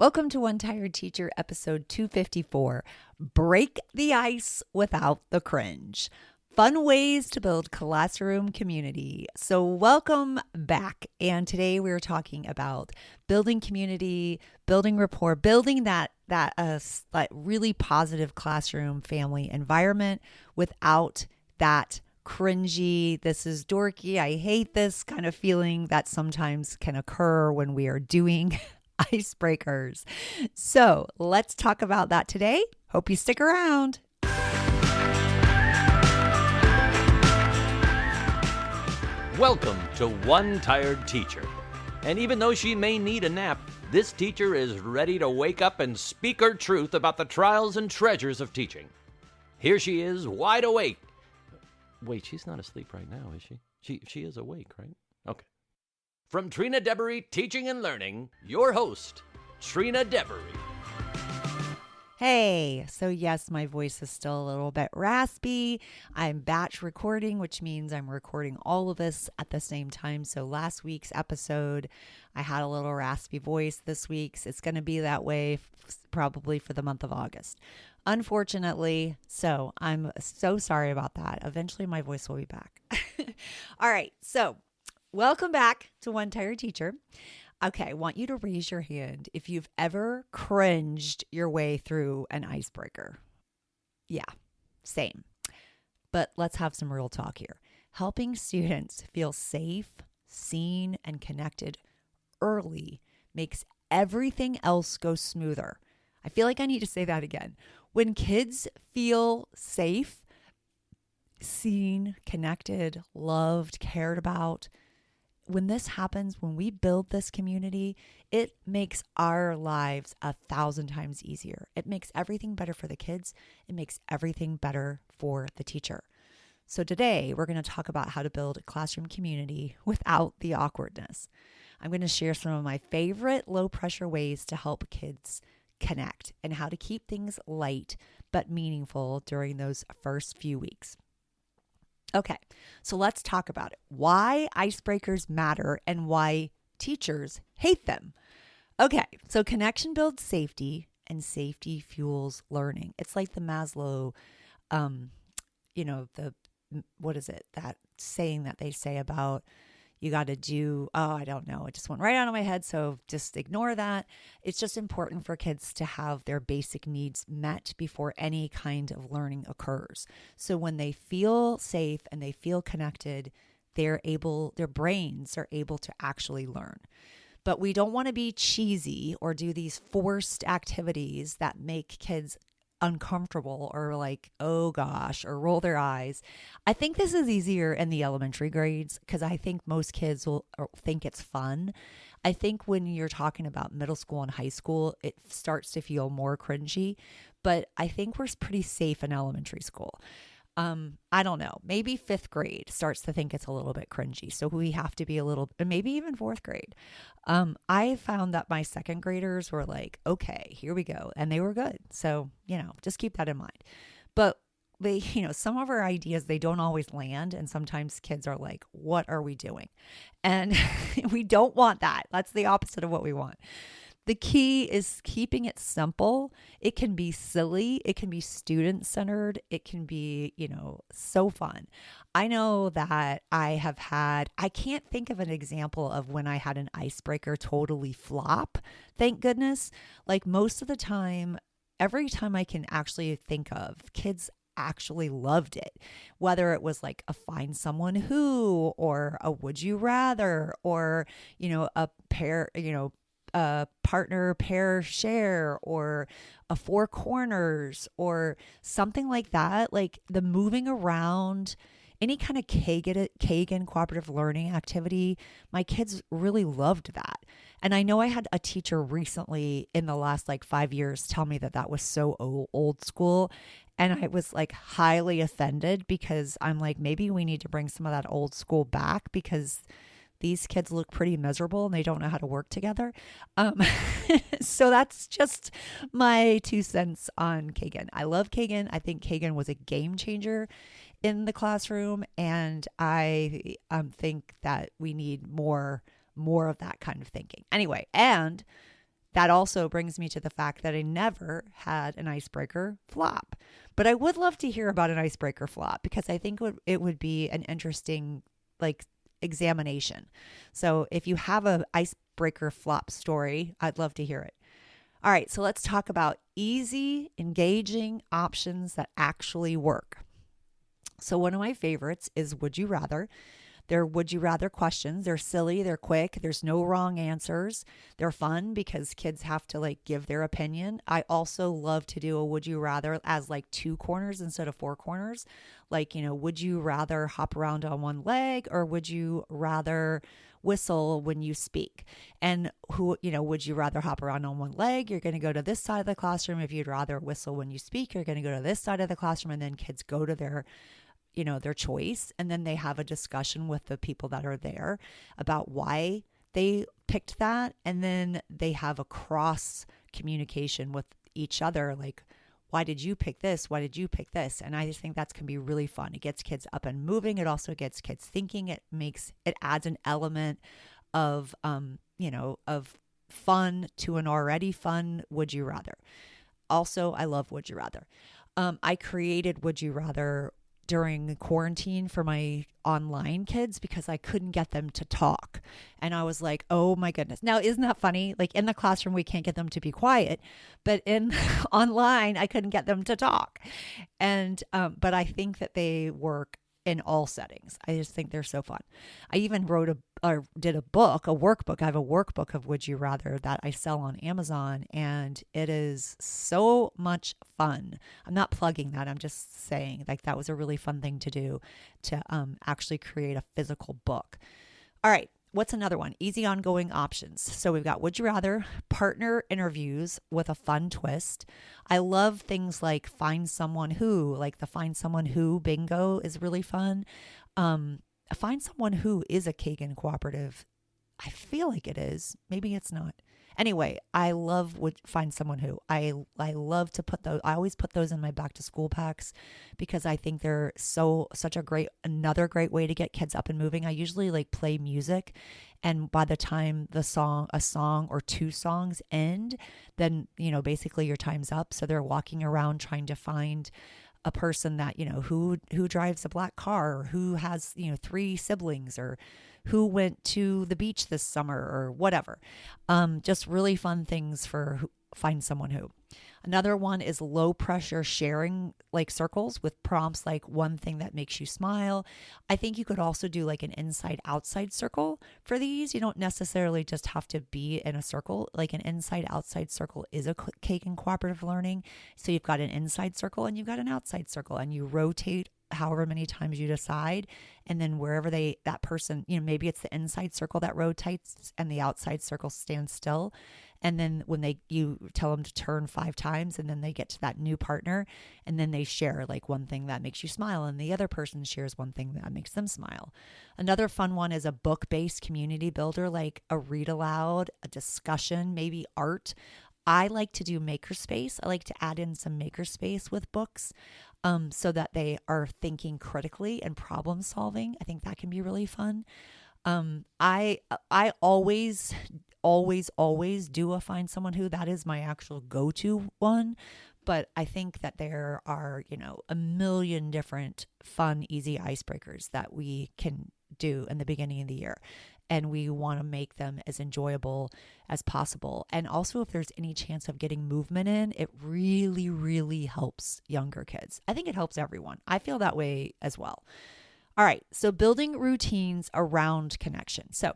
Welcome to One Tired Teacher, episode 254, Break the Ice Without the Cringe. Fun ways to build classroom community. So welcome back. And today we're talking about building community, building rapport, building that really positive classroom family environment without that cringy, this is dorky, I hate this kind of feeling that sometimes can occur when we are doing icebreakers. So let's talk about that today. Hope you stick around. Welcome to One Tired Teacher. And even though she may need a nap, this teacher is ready to wake up and speak her truth about the trials and treasures of teaching. Here she is, wide awake. Wait, she's not asleep right now, is she? She is awake, right? Okay. From Trina Debery Teaching and Learning, your host, Trina Debery. Hey, so yes, my voice is still a little bit raspy. I'm batch recording, which means I'm recording all of this at the same time. So last week's episode, I had a little raspy voice. This week's, it's going to be that way probably for the month of August. Unfortunately, so I'm so sorry about that. Eventually my voice will be back. All right, so welcome back to One Tired Teacher. Okay, I want you to raise your hand if you've ever cringed your way through an icebreaker. Yeah, same. But let's have some real talk here. Helping students feel safe, seen, and connected early makes everything else go smoother. I feel like I need to say that again. When kids feel safe, seen, connected, loved, cared about, when this happens, when we build this community, it makes our lives 1,000 times easier. It makes everything better for the kids. It makes everything better for the teacher. So today we're going to talk about how to build a classroom community without the awkwardness. I'm going to share some of my favorite low pressure ways to help kids connect and how to keep things light but meaningful during those first few weeks. Okay, so let's talk about it. Why icebreakers matter and why teachers hate them. Okay, so connection builds safety and safety fuels learning. It's like the Maslow, that saying that they say about you got to do, I don't know. It just went right out of my head. So just ignore that. It's just important for kids to have their basic needs met before any kind of learning occurs. So when they feel safe and they feel connected, their brains are able to actually learn. But we don't want to be cheesy or do these forced activities that make kids uncomfortable or like, oh gosh, or roll their eyes. I think this is easier in the elementary grades because I think most kids will think it's fun. I think when you're talking about middle school and high school, it starts to feel more cringy, but I think we're pretty safe in elementary school. I don't know, maybe fifth grade starts to think it's a little bit cringy. So we have to be maybe even fourth grade. I found that my second graders were like, okay, here we go. And they were good. So, just keep that in mind. But they, some of our ideas, they don't always land. And sometimes kids are like, what are we doing? And we don't want that. That's the opposite of what we want. The key is keeping it simple. It can be silly. It can be student-centered. It can be, so fun. I know that I can't think of an example of when I had an icebreaker totally flop. Thank goodness. Like most of the time, every time I can actually think of, kids actually loved it, whether it was like a find someone who, or a would you rather, or, a pair, a partner pair share, or a four corners, or something like that. Like the moving around, any kind of Kagan cooperative learning activity, my kids really loved that. And I know I had a teacher recently in the last 5 years tell me that was so old school. And I was highly offended because I'm like, maybe we need to bring some of that old school back because these kids look pretty miserable and they don't know how to work together. So that's just my 2 cents on Kagan. I love Kagan. I think Kagan was a game changer in the classroom. And I think that we need more of that kind of thinking. Anyway, and That also brings me to the fact that I never had an icebreaker flop. But I would love to hear about an icebreaker flop because I think it would be an interesting like examination. So if you have an icebreaker flop story, I'd love to hear it. All right, so let's talk about easy, engaging options that actually work. So one of my favorites is Would You Rather. They're would you rather questions. They're silly, they're quick, there's no wrong answers. They're fun because kids have to like give their opinion. I also love to do a would you rather as like 2 corners instead of 4 corners. Like, would you rather hop around on one leg or would you rather whistle when you speak? And would you rather hop around on one leg? You're going to go to this side of the classroom. If you'd rather whistle when you speak, you're going to go to this side of the classroom, and then kids go to their choice. And then they have a discussion with the people that are there about why they picked that. And then they have a cross communication with each other. Like, why did you pick this? Why did you pick this? And I just think that's can be really fun. It gets kids up and moving. It also gets kids thinking. It adds an element of, of fun to an already fun would you rather. Also, I love would you rather. I created would you rather during quarantine for my online kids because I couldn't get them to talk. And I was like, oh my goodness. Now, isn't that funny? Like in the classroom, we can't get them to be quiet, but in online, I couldn't get them to talk. And, but I think that they work in all settings. I just think they're so fun. I even did a workbook. I have a workbook of Would You Rather that I sell on Amazon, and it is so much fun. I'm not plugging that. I'm just saying like that was a really fun thing to do to actually create a physical book. All right. What's another one? Easy ongoing options. So we've got Would You Rather, partner interviews with a fun twist. I love things like Find Someone Who, like the Find Someone Who bingo is really fun. Find Someone Who is a Kagan cooperative. I feel like it is. Maybe it's not. Anyway, I love Find Someone Who. I love to put those. I always put those in my back to school packs because I think they're another great way to get kids up and moving. I usually like play music, and by the time a song or 2 songs end, then basically your time's up. So they're walking around trying to find a person that who drives a black car, or who has 3 siblings, or who went to the beach this summer, or whatever. Just really fun things for Find Someone Who. Another one is low pressure sharing, like circles with prompts like one thing that makes you smile. I think you could also do like an inside outside circle for these. You don't necessarily just have to be in a circle. Like an inside outside circle is a cake and cooperative learning. So you've got an inside circle and you've got an outside circle, and you rotate however many times you decide, and then wherever that person, maybe it's the inside circle that rotates and the outside circle stands still, and then when you tell them to turn 5 times, and then they get to that new partner, and then they share like one thing that makes you smile, and the other person shares one thing that makes them smile. Another fun one is a book-based community builder, like a read aloud, a discussion, maybe art. I like to do makerspace. I like to add in some makerspace with books, so that they are thinking critically and problem solving. I think that can be really fun. I always do a Find Someone Who. That is my actual go-to one. But I think that there are, a million different fun, easy icebreakers that we can do in the beginning of the year. And we want to make them as enjoyable as possible. And also, if there's any chance of getting movement in, it really, really helps younger kids. I think it helps everyone. I feel that way as well. All right. So building routines around connection. So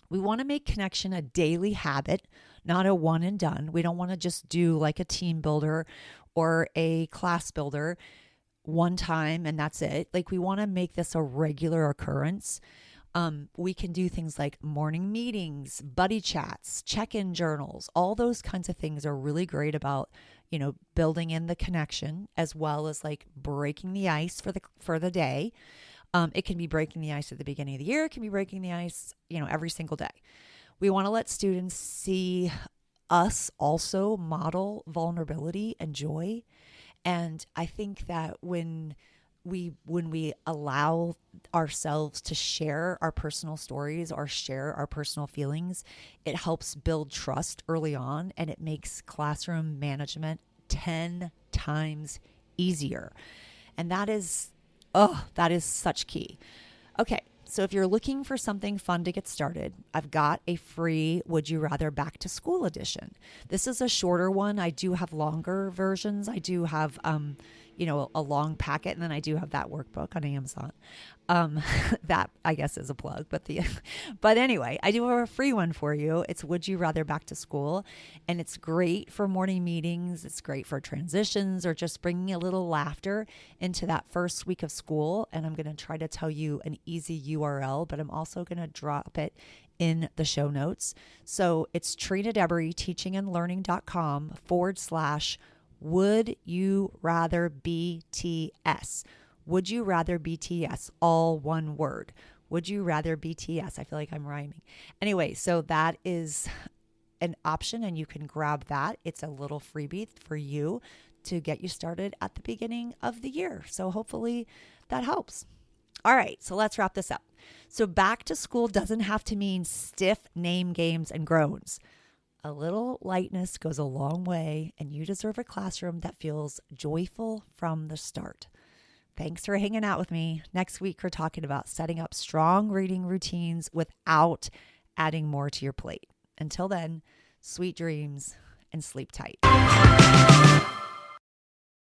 we want to make connection a daily habit, not a one and done. We don't want to just do like a team builder or a class builder one time and that's it. Like we want to make this a regular occurrence. We can do things like morning meetings, buddy chats, check-in journals. All those kinds of things are really great about, building in the connection, as well as like breaking the ice for the day. It can be breaking the ice at the beginning of the year. It can be breaking the ice, every single day. We want to let students see us also model vulnerability and joy. And I think that when when we allow ourselves to share our personal stories or share our personal feelings, it helps build trust early on, and it makes classroom management 10 times easier. And that is such key. Okay, so if you're looking for something fun to get started, I've got a free Would You Rather Back to School edition. This is a shorter one. I do have longer versions. I do have a long packet, and then I do have that workbook on Amazon. That I guess is a plug, but anyway, I do have a free one for you. It's Would You Rather Back to School, and it's great for morning meetings. It's great for transitions or just bringing a little laughter into that first week of school. And I'm going to try to tell you an easy URL, but I'm also going to drop it in the show notes. So it's Trina Debery, teachingandlearning.com/ Would You Rather BTS. Would you rather BTS, all one word. Would you rather BTS? I feel like I'm rhyming. Anyway, so that is an option, and you can grab that. It's a little freebie for you to get you started at the beginning of the year. So hopefully that helps. All right, so let's wrap this up. So back to school doesn't have to mean stiff name games and groans. A little lightness goes a long way, and you deserve a classroom that feels joyful from the start. Thanks for hanging out with me. Next week, we're talking about setting up strong reading routines without adding more to your plate. Until then, sweet dreams and sleep tight.